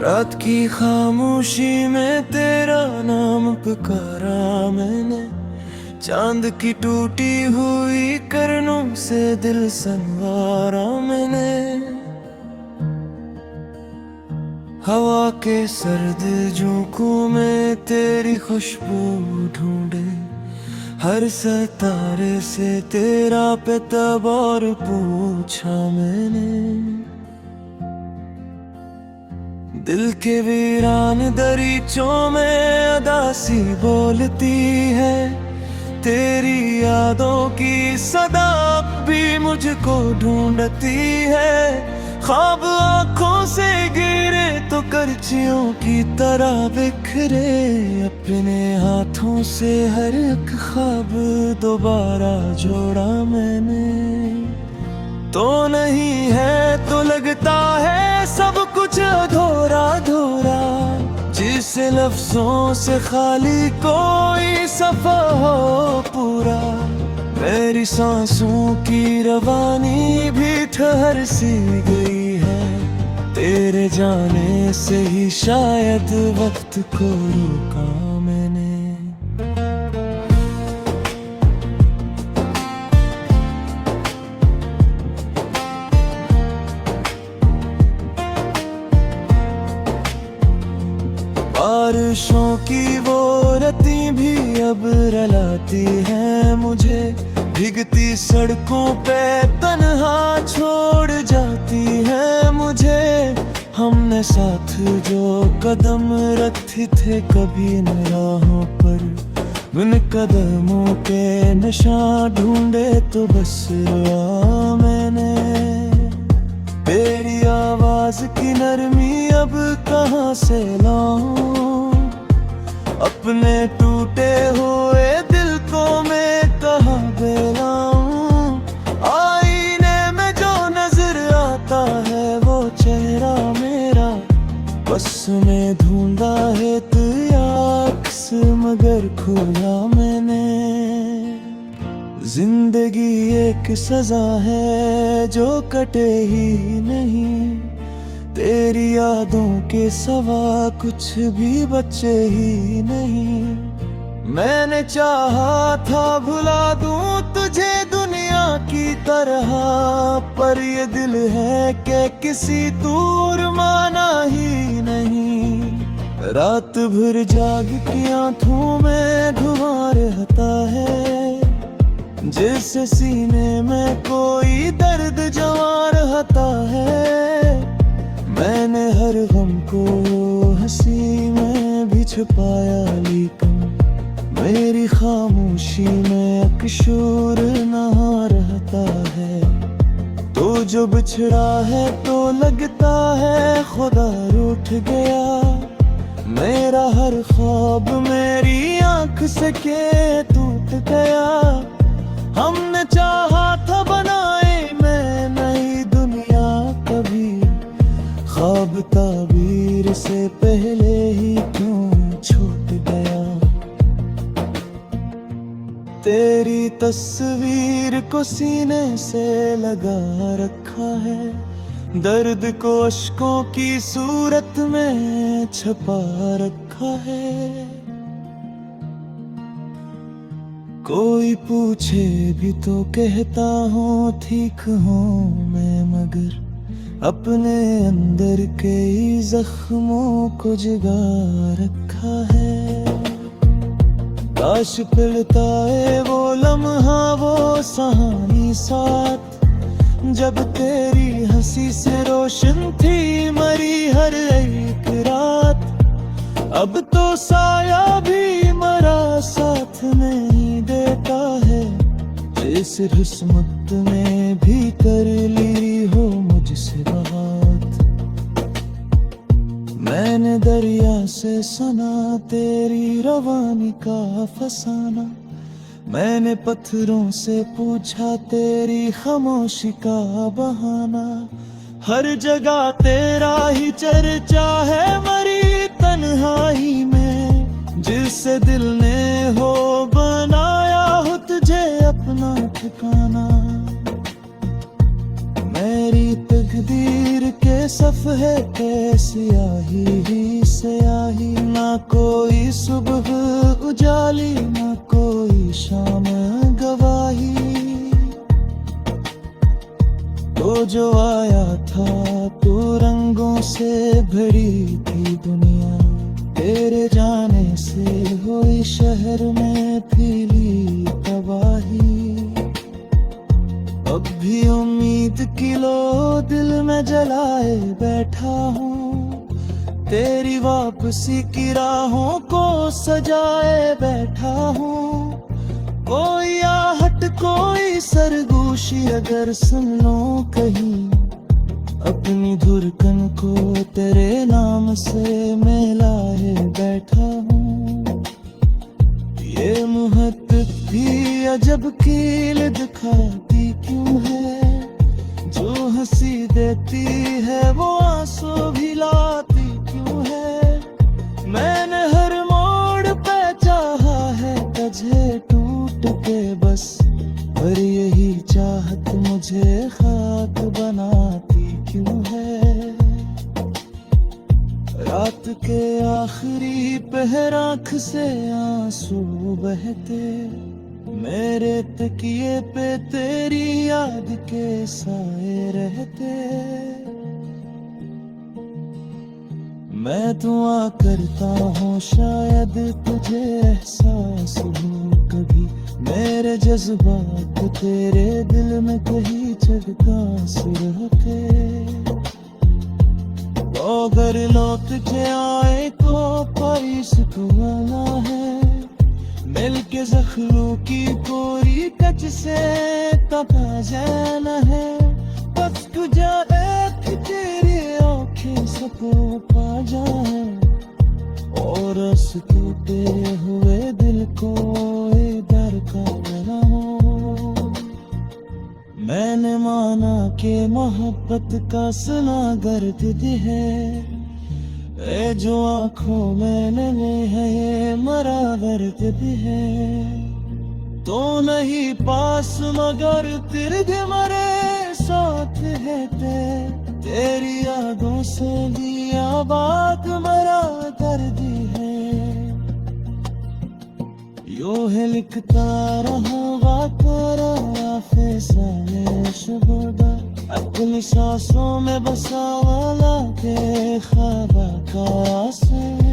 रात की खामोशी में तेरा नाम पुकारा मैंने, चांद की टूटी हुई करनों से दिल संवारा मैंने। हवा के सर्द झोंकों में तेरी खुशबू ढूंढे, हर सितारे से तेरा पेतबार पूछा मैंने। दिल के वीरान दरीचों में अदासी बोलती है, तेरी यादों की सदा भी मुझको ढूंढती है। ख्वाब आंखों से गिरे तो करचियों की तरह बिखरे, अपने हाथों से हर एक ख्वाब दोबारा जोड़ा मैंने। तो नहीं है तो लगता है सब कुछ अधूरा अधूरा, जिसे लफ्जों से खाली कोई सफा हो पूरा। मेरी सांसों की रवानी भी ठहर सी गई है, तेरे जाने से ही शायद वक्त को रोका मैंने। बारिशों की वो रती भी अब रुलाती है मुझे, भीगती सड़कों पे तन्हा छोड़ जाती है मुझे। हमने साथ जो कदम रखे थे कभी न राहों पर, उन कदमों के निशान ढूंढे तो बस रोया मैंने। तेरी आवाज की नरमी अब कहाँ से लाऊं, अपने टूटे हुए दिल को मैं कहाँ बेलाऊं। आईने में जो नजर आता है वो चेहरा मेरा, बस में ढूंढा है तू अक्स मगर खोया मैंने। जिंदगी एक सजा है जो कटे ही नहीं, तेरी यादों के सवा कुछ भी बचे ही नहीं। मैंने चाहा था भुला दूं तुझे दुनिया की तरह, पर ये दिल है कि किसी दूर माना ही नहीं। रात भर जाग की आंखों में धुआं रहता है, जैसे सीने में कोई दर्द जमा रहता है। मैंने हर गम को हंसी में भी छुपाया, लेकिन मेरी खामोशी में अकशूर नहा रहता है। तो जो बिछड़ा है तो लगता है खुदा रूठ गया, मेरा हर ख्वाब मेरी आंख से के टूट गया। हमने चाहा था बनाए मैं नई दुनिया कभी, ख्वाब ताबीर से पहले ही क्यों छूट गया। तेरी तस्वीर को सीने से लगा रखा है, दर्द को अश्कों की सूरत में छपा रखा है। कोई पूछे भी तो कहता हूँ ठीक हूँ मैं, मगर अपने अंदर के जख्मों को जगा रखा है। काश पिलता है वो लम्हा वो सहानी साथ, जब तेरी हंसी से रोशन थी मरी हर एक रात। अब तो साया भी मरा साथ नहीं देता है, जिस किस्मत में भी कर ली हो मुझसे बात। मैंने दरिया से सुना तेरी रवानी का फसाना, मैंने पत्थरों से पूछा तेरी खामोशी का बहाना। हर जगह तेरा ही चर्चा है मरी तन्हाई में, जिससे दिल ने हो बनाया हो तुझे अपना ठिकाना। मेरी तकदीर के मेरे सफ़े पे स्याही ही स्याही, ना कोई सुबह उजाली ना कोई शाम गवाही। तो जो आया था तो रंगों से भरी थी दुनिया, तेरे जाने से हुई शहर में फैली तबाही। अब भी उम्मीद की लो दिल में जलाए बैठा हूँ, तेरी वापसी की राहों को सजाए बैठा हूँ। कोई आहट कोई सरगोशी अगर सुन लो कहीं, अपनी धुरकन को तेरे नाम से मिलाए बैठा हूँ। ये मोहब्बत भी अजब कील दिखाती क्यों है, जो हंसी देती है वो आंसू भी लाती क्यों है। मैंने हर मोड़ पे चाहा है तुझे टूट के बस, पर यही चाहत मुझे खाक बनाती क्यों है। रात के आखिरी पहर आँख से आंसू बहते, मेरे तकिए पे तेरी याद के साए रहते। मैं दुआ करता हूँ शायद तुझे एहसास हो कभी, मेरे जज्बात तेरे दिल में कहीं जगह से रहते। तो अगर लौट के आए तो पाइस को आना है, मिल के जख्मों की पूरी टच से तपा जाना है। बस तुझे एक तेरी आँखें सको पा जाए, और उस टूटे हुए दिल को इधर का ना हो। मैंने माना कि मोहब्बत का सुना दर्द है, ए जो आँखों में नमी है ये मरा दर्द भी है। तो नहीं पास मगर तेरे मरे साथ है तेरी यादों से दिया बात मरा दर्द है। यूं ही लिखता रहूंगा तेरा फैसले शुबदा, अपनी सांसों में बसा वाला के ख्वाबा का आसमां।